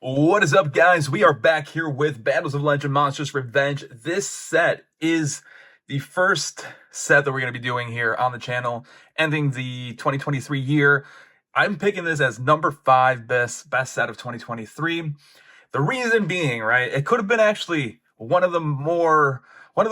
What is up, guys? We are back here with Battles of Legend Monstrous Revenge. This set is the first set that we're going to be doing here on the channel, ending the 2023 year. I'm picking this as number 5 best set of 2023. The reason being, right, it could have been actually one of the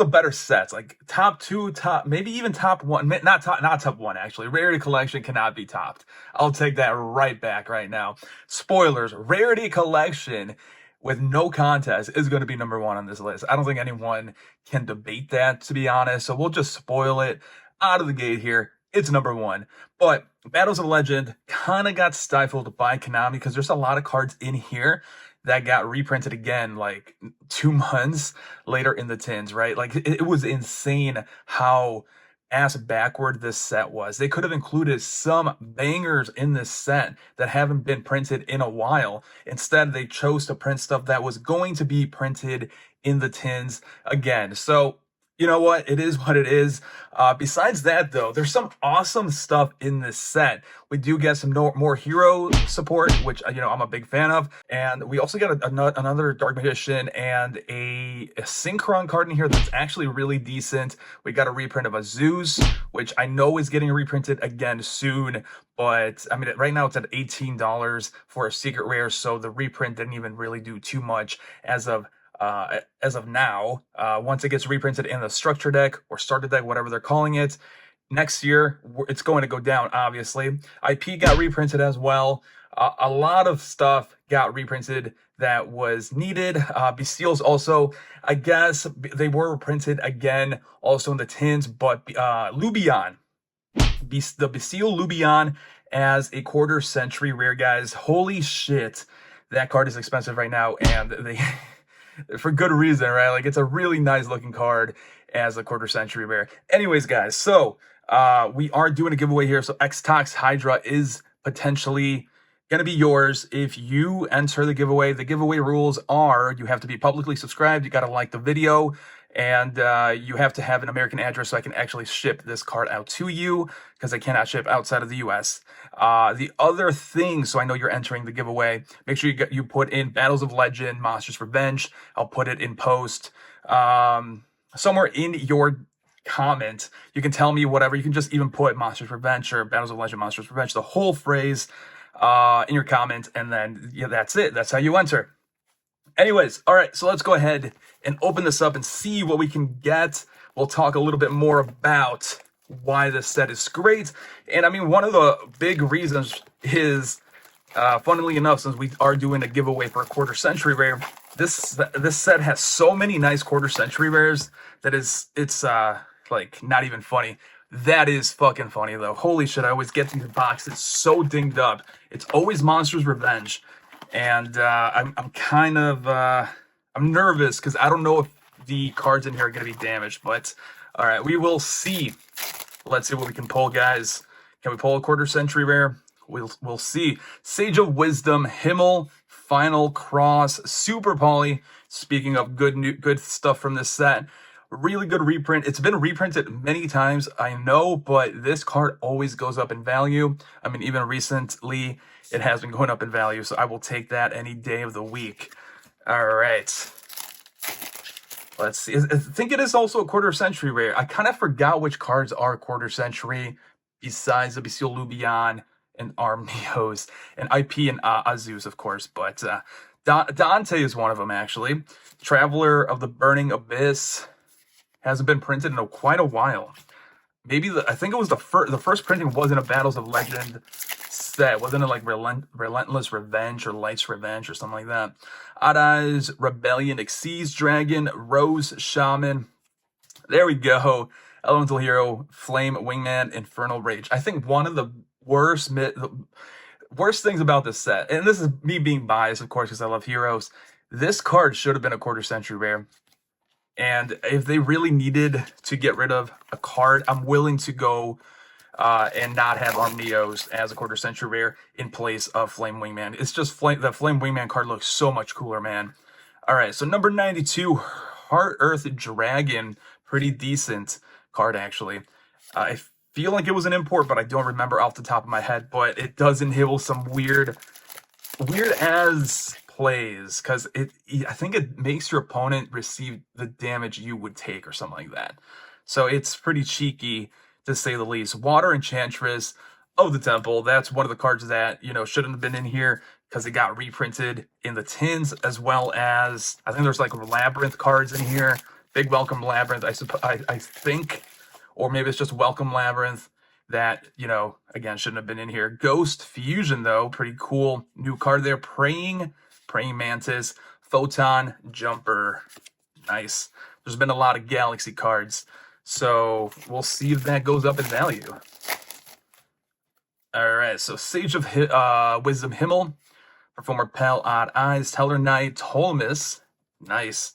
better sets, like top 2, maybe even top 1, not top 1 actually. Rarity Collection cannot be topped. I'll take that right back right now. Spoilers, Rarity Collection with no contest is going to be number 1 on this list. I don't think anyone can debate that, to be honest. So we'll just spoil it out of the gate here. It's number 1. But Battles of Legend kind of got stifled by Konami because there's a lot of cards in here that got reprinted again like 2 months later in the tins, right? Like it was insane how ass backward this set was. They could have included some bangers in this set that haven't been printed in a while. Instead, they chose to print stuff that was going to be printed in the tins again. So you know what? It is what it is. Besides that, though, there's some awesome stuff in this set. We do get some more hero support, which, I'm a big fan of. And we also got another Dark Magician and a Synchron card in here that's actually really decent. We got a reprint of a Zeus, which I know is getting reprinted again soon. But, I mean, right now it's at $18 for a secret rare, so the reprint didn't even really do too much as of now. Once it gets reprinted in the structure deck or starter deck, whatever they're calling it, next year it's going to go down, obviously. IP got reprinted as well. A lot of stuff got reprinted that was needed. Bestials also, I guess they were reprinted again also in the tins, but 𝗬𝗓𝗣𝗍𝗓, the Bestial 𝗬𝗓𝗍𝗓 as a quarter century rare, guys. Holy shit, that card is expensive right now, and they for good reason, right? Like, it's a really nice looking card as a quarter century rare. Anyways, guys, so we are doing a giveaway here. So 𝗦𝗨𝗣𝗣𝗓 is potentially gonna be yours if you enter the giveaway. The giveaway rules are you have to be publicly subscribed, you got to like the video, and you have to have an American address so I can actually ship this card out to you, because I cannot ship outside of the US. The other thing, so I know you're entering the giveaway, make sure you put in Battles of Legend Monstrous Revenge. I'll put it in post somewhere in your comment. You can tell me whatever. You can just even put Monstrous Revenge or Battles of Legend Monstrous Revenge, the whole phrase in your comment, and then that's it. That's how you enter. Anyways, all right, so let's go ahead and open this up and see what we can get. We'll talk a little bit more about why this set is great. And I mean, one of the big reasons is, funnily enough, since we are doing a giveaway for a quarter century rare, this set has so many nice quarter century rares that it's like not even funny. That is fucking funny, though. Holy shit, I always get these boxes so dinged up. It's always Monstrous Revenge. And I'm kind of I'm nervous because I don't know if the cards in here are going to be damaged. But all right, we will see. Let's see what we can pull, guys. Can we pull a quarter century rare? We'll see. Sage of Wisdom, Himmel, Final Cross, Super Poly. Speaking of good stuff from this set, really good reprint. It's been reprinted many times, I know, but this card always goes up in value. I mean, even recently, it has been going up in value, so I will take that any day of the week. All right. Let's see. I think it is also a quarter century rare. I kind of forgot which cards are quarter century besides the Bestial 𝗬𝗓𝗍𝗓 and Armneos and IP and Zeus, of course. But Dante is one of them, actually. Traveler of the Burning Abyss hasn't been printed in quite a while. Maybe I think it was the first printing wasn't a Battles of Legend set. Wasn't it like Relentless Revenge or Light's Revenge or something like that? 𝗦𝗨𝗣𝗣𝗅 Rebellion Exceeds Dragon, Rose Shaman. There we go. Elemental Hero, Flame Wingman, Infernal Rage. I think one of the worst things about this set, and this is me being biased, of course, because I love heroes, this card should have been a quarter century rare. And if they really needed to get rid of a card, I'm willing to go and not have Armneos as a quarter century rare in place of Flame Wingman. It's just the Flame Wingman card looks so much cooler, man. All right, so number 92, Heart Earth Dragon. Pretty decent card, actually. I feel like it was an import, but I don't remember off the top of my head. But it does inhibit some weird as plays, because I think it makes your opponent receive the damage you would take or something like that. So it's pretty cheeky, to say the least. Water Enchantress of the Temple, that's one of the cards that, you know, shouldn't have been in here because it got reprinted in the tins, as well as, I think there's like Labyrinth cards in here. Big Welcome Labyrinth, I think, or maybe it's just Welcome Labyrinth that, you know, again, shouldn't have been in here. Ghost Fusion, though, pretty cool new card there. Praying Mantis, 𝗦𝗏𝗏𝗡𝗏𝗟, nice. There's been a lot of Galaxy cards, so we'll see if that goes up in value. All right, so Sage of Wisdom Himmel, Performer Pal Odd Eyes, Teller Knight, Tolmus, nice.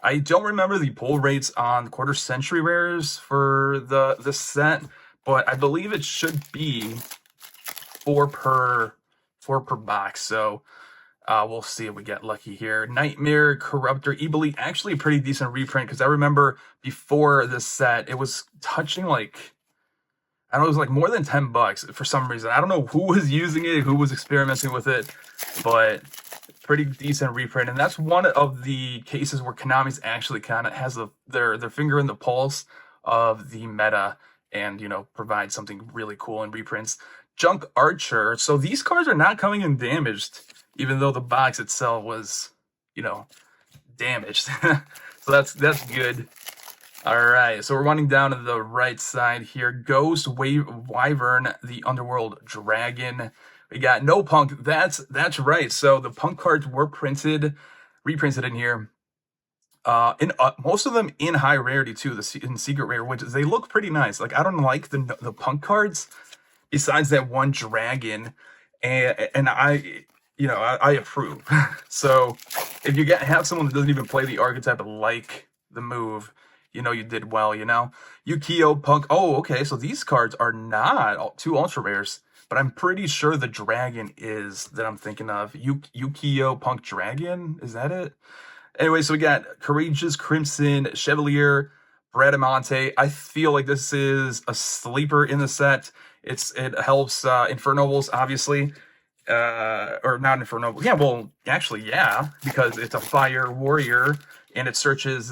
I don't remember the pull rates on quarter century rares for this set, but I believe it should be 4 per box. So we'll see if we get lucky here. Nightmare Corruptor Eboli, actually a pretty decent reprint, because I remember before this set it was touching like, I don't know, it was like more than $10 for some reason. I don't know who was using it, who was experimenting with it, but pretty decent reprint. And that's one of the cases where Konami's actually kind of has their finger in the pulse of the meta, and, you know, provide something really cool in reprints. Junk Archer. So these cards are not coming in damaged, even though the box itself was, you know, damaged. So that's good. All right, so we're running down to the right side here. Ghost Wyvern, the Underworld Dragon. We got no Punk. That's right. So the Punk cards were reprinted in here. Most of them in high rarity too, in secret rare, which they look pretty nice. Like, I don't like the Punk cards, besides that one dragon, and I approve. So if you have someone that doesn't even play the archetype but like the move, you know, you did well, you know. Yugioh Punk. Oh, okay, so these cards are not 2 ultra rares, but I'm pretty sure the dragon is that I'm thinking of. Yugioh Punk Dragon, is that it? Anyway, so we got Courageous Crimson Chevalier, Bradamante. I feel like this is a sleeper in the set. It helps Infernobles, obviously. Or not Infernobles. Yeah, well, actually, yeah, because it's a fire warrior, and it searches,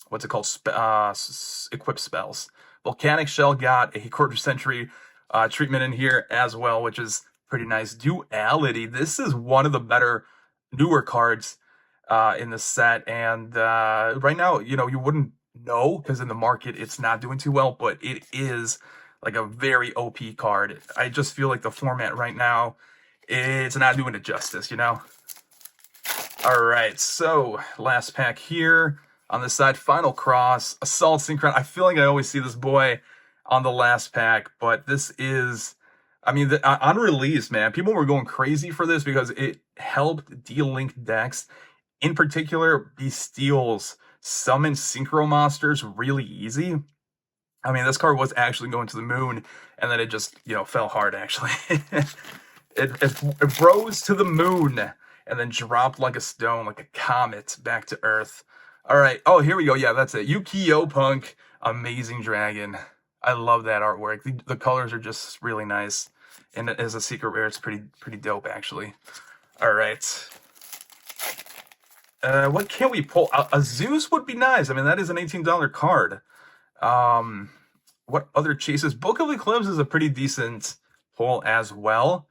what's it called? Equip spells. Volcanic Shell got a quarter century treatment in here as well, which is pretty nice. Duality. This is one of the better, newer cards in the set, and right now, you know, you wouldn't know because in the market it's not doing too well, but it is like a very OP card. I just feel like the format right now, it's not doing it justice, you know. All right, so last pack here on the side. Final Cross, Assault Synchron. I feel like I always see this boy on the last pack, but this is, I mean, on release, man, people were going crazy for this because it helped de-link decks. In particular, Bestials summon Synchro Monsters really easy. I mean, this card was actually going to the moon, and then it just, you know, fell hard, actually. it rose to the moon, and then dropped like a stone, like a comet, back to Earth. All right. Oh, here we go. Yeah, that's it. Yugioh Punk, Amazing Dragon. I love that artwork. The colors are just really nice, and as a secret rare, it's pretty dope, actually. All right. What can we pull? A Zeus would be nice. I mean, that is an $18 card. What other chases? Book of Eclipse is a pretty decent pull as well.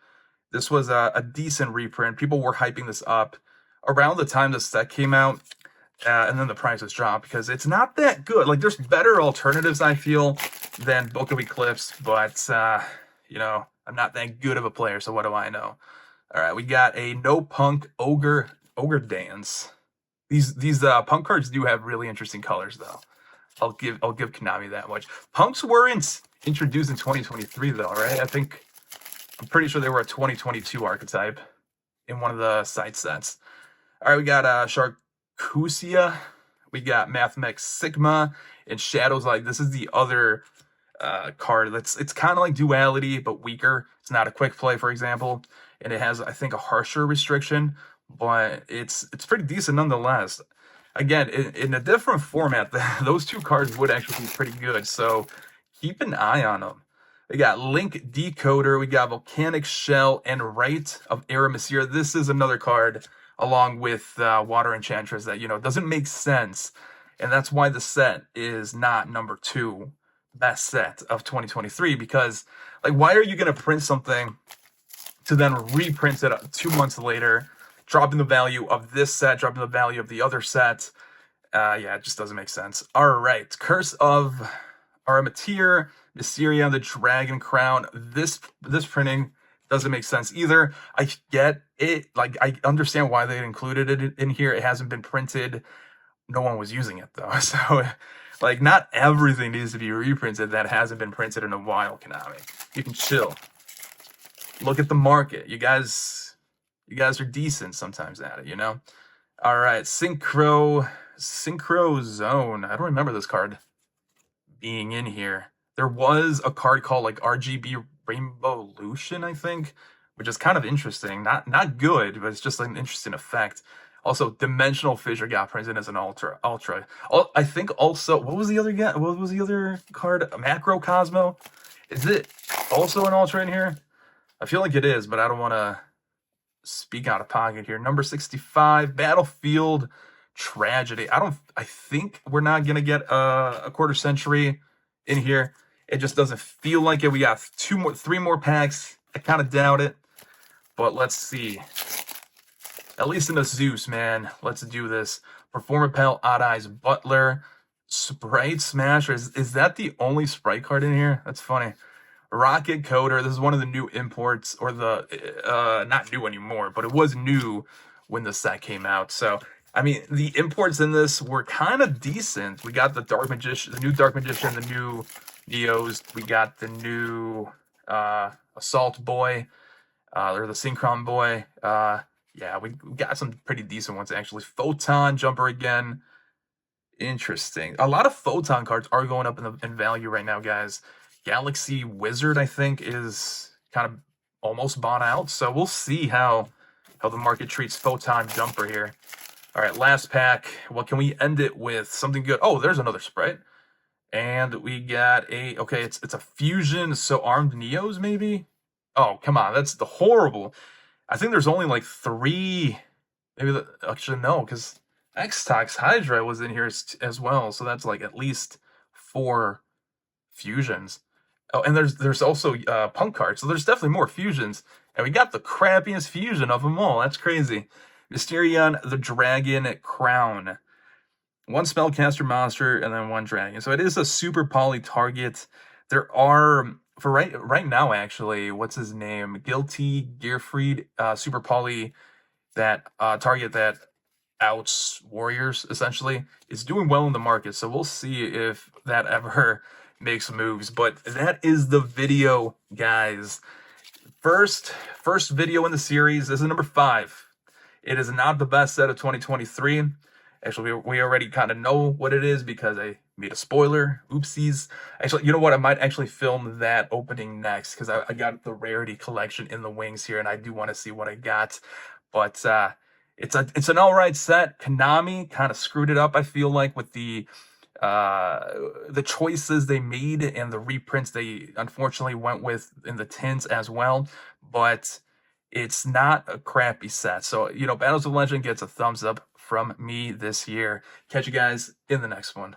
This was a decent reprint. People were hyping this up around the time the set came out, and then the prices dropped because it's not that good. Like, there's better alternatives, I feel, than Book of Eclipse, but you know, I'm not that good of a player, so what do I know? All right, we got a No Punk Ogre Dance. These Punk cards do have really interesting colors, though. I'll give Konami that much. Punks weren't introduced in 2023, though, right? I'm pretty sure they were a 2022 archetype in one of the side sets. All right, we got Sharkusia, we got Mathmech Sigma, and Shadows. Like, this is the other card it's kind of like Duality but weaker. It's not a quick play, for example, and it has, I think, a harsher restriction, but it's pretty decent nonetheless. Again, in a different format, those two cards would actually be pretty good, so keep an eye on them. We got Link Decoder. We got Volcanic Shell and Rite of 𝗏𝗡𝗡. This is another card along with Water Enchantress that, you know, doesn't make sense. And that's why the set is not number 2 best set of 2023. Because, like, why are you going to print something to then reprint it 2 months later, dropping the value of this set, dropping the value of the other set? Yeah, it just doesn't make sense. All right, Curse of 𝗦𝗦𝗣𝗏𝗧, Mysteria, the Dragon Crown. This printing doesn't make sense either. I get it. Like, I understand why they included it in here. It hasn't been printed. No one was using it, though. So, like, not everything needs to be reprinted that hasn't been printed in a while, Konami. You can chill. Look at the market. You guys are decent sometimes at it, you know? All right, Synchro Zone. I don't remember this card being in here. There was a card called like RGB Rainbowlution, I think, which is kind of interesting. Not good, but it's just like an interesting effect. Also, Dimensional Fissure got printed as an ultra. I think also, what was the other card? Macrocosmo. Is it also an ultra in here? I feel like it is, but I don't want to speak out of pocket here. Number 65, Battlefield Tragedy. I think we're not gonna get a quarter century in here. It just doesn't feel like it. We got 3 more packs. I kind of doubt it, but let's see. At least in the Zeus, man. Let's do this. Performapal, Odd Eyes Butler, Sprite Smasher. Is that the only Sprite card in here? That's funny. Rocket Coder. This is one of the new imports, or the not new anymore, but it was new when the set came out. So, I mean, the imports in this were kind of decent. We got the Dark Magician, the new Dark Magician, the new Neos. We got the new Assault Boy, or the Synchron Boy. Yeah, we got some pretty decent ones, actually. Photon Jumper again. Interesting. A lot of Photon cards are going up in value right now, guys. Galaxy Wizard, I think, is kind of almost bought out. So we'll see how the market treats Photon Jumper here. All right, last pack. What can we end it with? Something good. Oh, there's another Sprite. And we got okay, it's a fusion, so Armed Neos, maybe? Oh, come on, that's the horrible. I think there's only like 3, maybe, actually no, because 𝗦𝗦𝗡𝗏𝗏𝗧 was in here as well, so that's like at least 4 fusions. Oh, and there's also punk cards, so there's definitely more fusions. And we got the crappiest fusion of them all. That's crazy. Mysterion, the Dragon Crown. 1 spellcaster monster and then 1 dragon. So it is a super poly target. There are, for right now, actually, what's his name? 𝗦𝗪𝗏𝗪𝗏𝗧, super poly, that target that outs warriors, essentially, is doing well in the market. So we'll see if that ever makes moves. But that is the video, guys. First video in the series. This is number 5. It is not the best set of 2023. Actually, we already kind of know what it is because I made a spoiler. Oopsies. Actually, you know what? I might actually film that opening next because I got the rarity collection in the wings here, and I do want to see what I got. But it's an alright set. Konami kind of screwed it up, I feel like, with the choices they made and the reprints they unfortunately went with in the tints as well. But it's not a crappy set. So, you know, Battles of Legend gets a thumbs up from me this year. Catch you guys in the next one.